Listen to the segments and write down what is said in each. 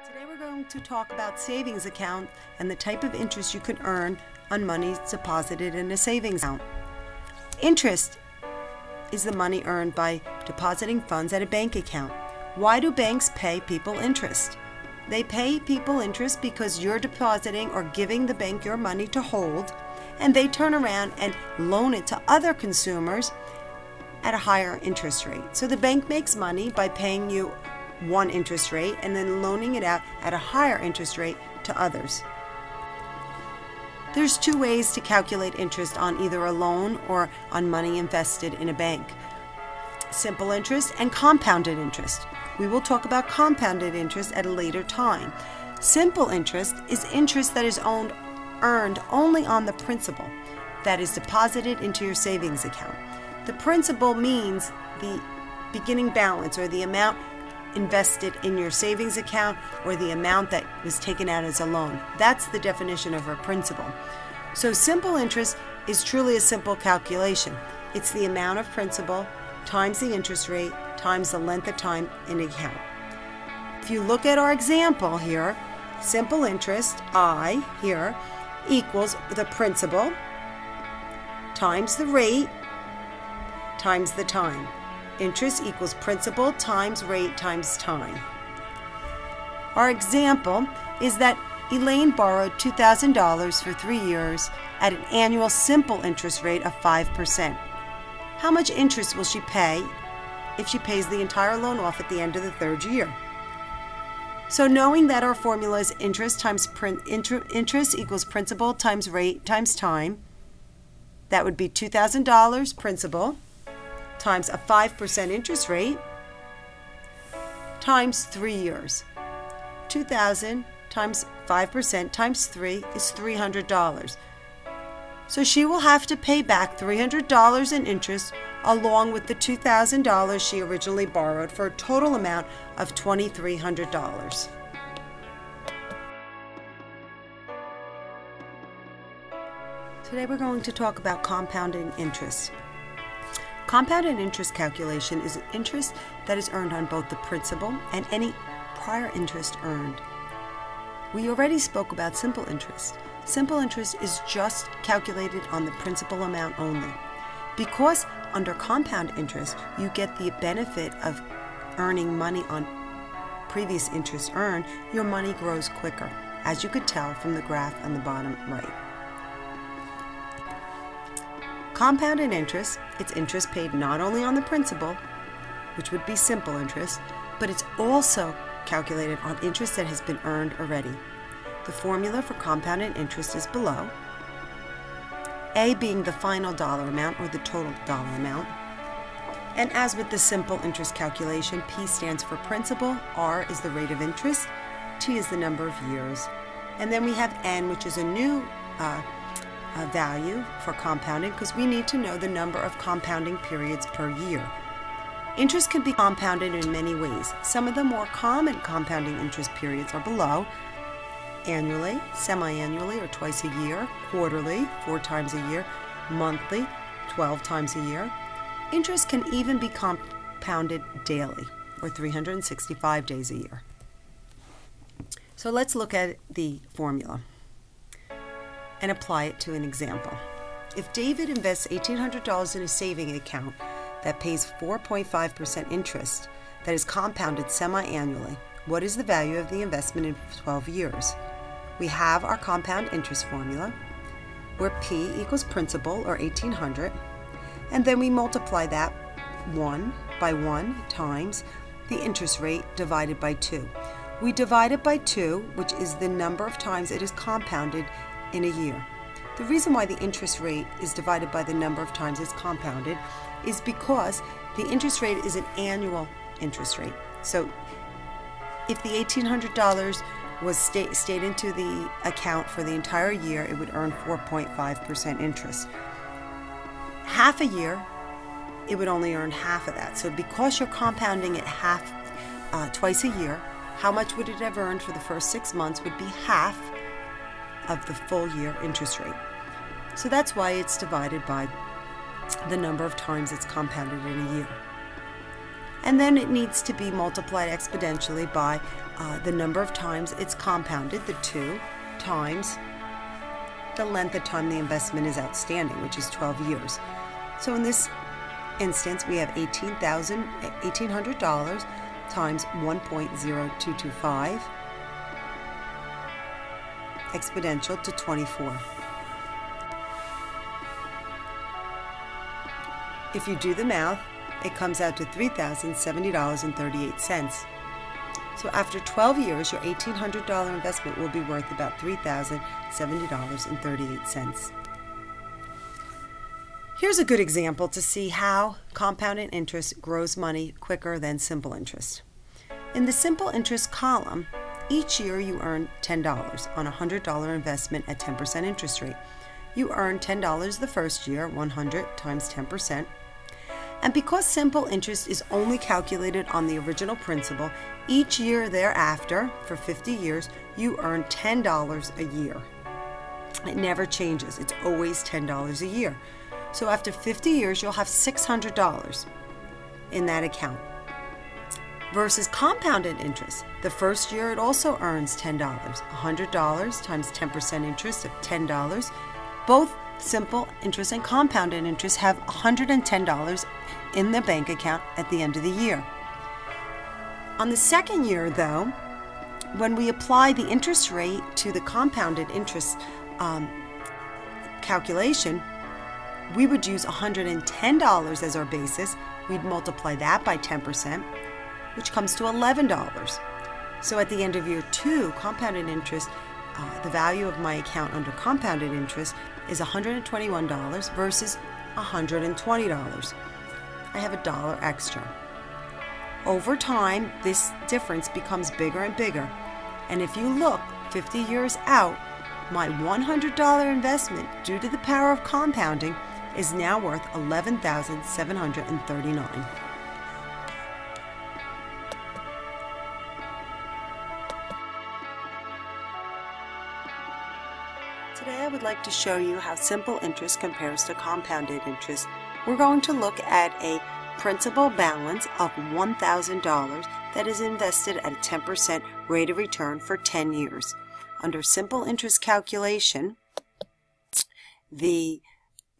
Today we're going to talk about savings account and the type of interest you can earn on money deposited in a savings account. Interest is the money earned by depositing funds at a bank account. Why do banks pay people interest? They pay people interest because you're depositing or giving the bank your money to hold, and they turn around and loan it to other consumers at a higher interest rate. So the bank makes money by paying you one interest rate and then loaning it out at a higher interest rate to others. There's two ways to calculate interest on either a loan or on money invested in a bank: simple interest and compounded interest. We will talk about compounded interest at a later time. Simple interest is interest that is earned only on the principal that is deposited into your savings account. The principal means the beginning balance, or the amount invested in your savings account, or the amount that was taken out as a loan. That's the definition of a principal. So simple interest is truly a simple calculation. It's the amount of principal times the interest rate times the length of time in the account. If you look at our example here, simple interest, I here, equals the principal times the rate times the time. Interest equals principal times rate times time. Our example is that Elaine borrowed $2,000 for 3 years at an annual simple interest rate of 5%. How much interest will she pay if she pays the entire loan off at the end of the third year? So knowing that our formula is interest times interest equals principal times rate times time, that would be $2,000 principal times a 5% interest rate times 3 years. 2,000 times 5% times 3 is $300. So she will have to pay back $300 in interest along with the $2,000 she originally borrowed, for a total amount of $2,300. Today we're going to talk about compounding interest. Compounded interest calculation is interest that is earned on both the principal and any prior interest earned. We already spoke about simple interest. Simple interest is just calculated on the principal amount only. Because under compound interest, you get the benefit of earning money on previous interest earned, your money grows quicker, as you could tell from the graph on the bottom right. Compounded interest, it's interest paid not only on the principal, which would be simple interest, but it's also calculated on interest that has been earned already. The formula for compounded interest is below, A being the final dollar amount, or the total dollar amount. And as with the simple interest calculation, P stands for principal, R is the rate of interest, T is the number of years. And then we have N, which is a new value for compounding, because we need to know the number of compounding periods per year. Interest can be compounded in many ways. Some of the more common compounding interest periods are below: annually, semi-annually or twice a year, quarterly, 4 times a year, monthly, 12 times a year. Interest can even be compounded daily, or 365 days a year. So let's look at the formula and apply it to an example. If David invests $1,800 in a saving account that pays 4.5% interest that is compounded semi-annually, what is the value of the investment in 12 years? We have our compound interest formula, where P equals principal, or $1,800, and then we multiply that 1 by 1 times the interest rate divided by 2. We divide it by 2, which is the number of times it is compounded in a year. The reason why the interest rate is divided by the number of times it's compounded is because the interest rate is an annual interest rate. So if the $1,800 was stayed into the account for the entire year, it would earn 4.5% interest. Half a year, it would only earn half of that. So because you're compounding it twice a year, how much would it have earned for the first 6 months would be half of the full year interest rate. So that's why it's divided by the number of times it's compounded in a year. and then it needs to be multiplied exponentially by the number of times it's compounded, the 2, times the length of time the investment is outstanding, which is 12 years. So in this instance, we have $1,800 times 1.0225 exponential to 24. If you do the math, it comes out to $3,070.38. So after 12 years, your $1,800 investment will be worth about $3,070.38. Here's a good example to see how compounded interest grows money quicker than simple interest. In the simple interest column, each year you earn $10 on a $100 investment at 10% interest rate. You earn $10 the first year, 100 times 10%. And because simple interest is only calculated on the original principal, each year thereafter, for 50 years, you earn $10 a year. It never changes. It's always $10 a year. So after 50 years, you'll have $600 in that account. Versus compounded interest, the first year it also earns $10. $100 times 10% interest of $10. Both simple interest and compounded interest have $110 in the bank account at the end of the year. On the second year, though, when we apply the interest rate to the compounded interest calculation, we would use $110 as our basis. We'd multiply that by 10%, which comes to $11. So at the end of year 2, compounded interest, the value of my account under compounded interest is $121 versus $120. I have $1 extra. Over time, this difference becomes bigger and bigger. And if you look 50 years out, my $100 investment, due to the power of compounding, is now worth $11,739. Today I would like to show you how simple interest compares to compounded interest. We're going to look at a principal balance of $1,000 that is invested at a 10% rate of return for 10 years. Under simple interest calculation, the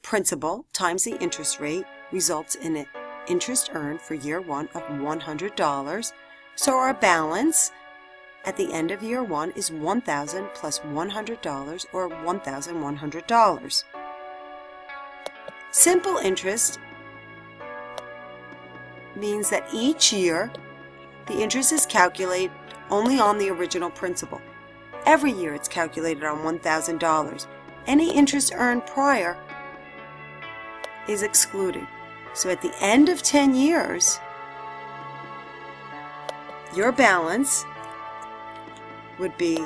principal times the interest rate results in an interest earned for year 1 of $100. So our balance at the end of year 1 is $1,000 plus $100, or $1,100. Simple interest means that each year the interest is calculated only on the original principal. Every year it's calculated on $1,000. Any interest earned prior is excluded. So at the end of 10 years, your balance would be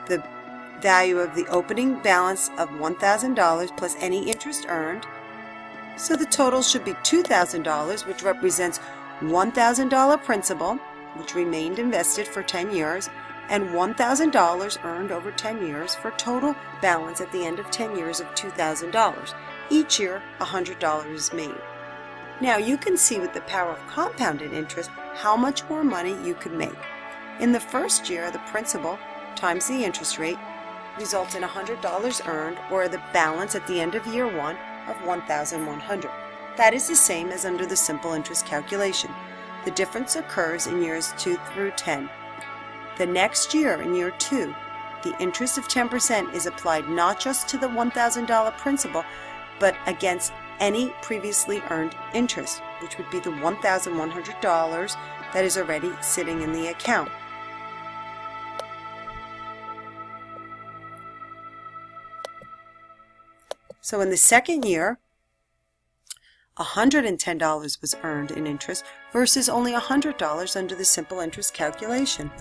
the value of the opening balance of $1,000 plus any interest earned. So the total should be $2,000, which represents $1,000 principal, which remained invested for 10 years, and $1,000 earned over 10 years for total balance at the end of 10 years of $2,000. Each year, $100 is made. Now you can see with the power of compounded interest how much more money you could make. In the first year, the principal times the interest rate results in $100 earned, or the balance at the end of year 1 of $1,100. That is the same as under the simple interest calculation. The difference occurs in years 2 through 10. The next year, in year 2, the interest of 10% is applied not just to the $1,000 principal, but against any previously earned interest, which would be the $1,100 that is already sitting in the account. So in the second year, $110 was earned in interest versus only $100 under the simple interest calculation.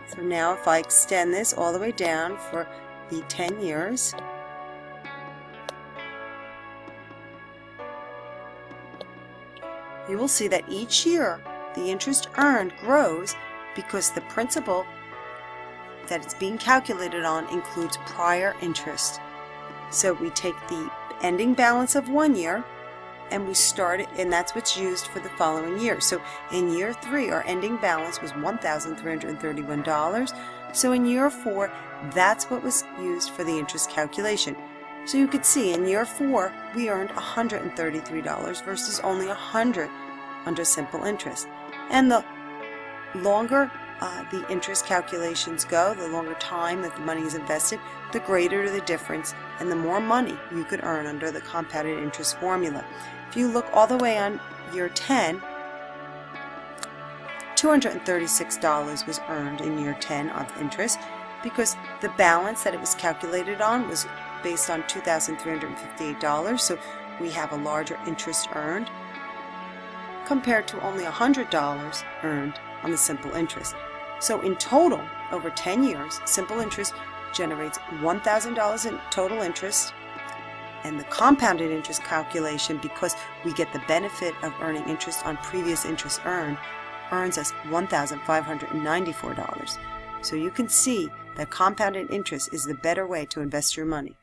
So now if I extend this all the way down for the 10 years, you will see that each year the interest earned grows because the principal that it's being calculated on includes prior interest. So we take the ending balance of one year and we start it, and that's what's used for the following year. So in year 3, our ending balance was $1,331. So in year 4, that's what was used for the interest calculation. So you could see in year 4, we earned $133 versus only $100 under simple interest. And the longer the interest calculations go, the longer time that the money is invested, the greater the difference and the more money you could earn under the compounded interest formula. If you look all the way on year 10, $236 was earned in year 10 of interest because the balance that it was calculated on was based on $2,358, so we have a larger interest earned compared to only $100 earned on the simple interest. So in total, over 10 years, simple interest generates $1,000 in total interest, and the compounded interest calculation, because we get the benefit of earning interest on previous interest earned, earns us $1,594. So you can see that compounded interest is the better way to invest your money.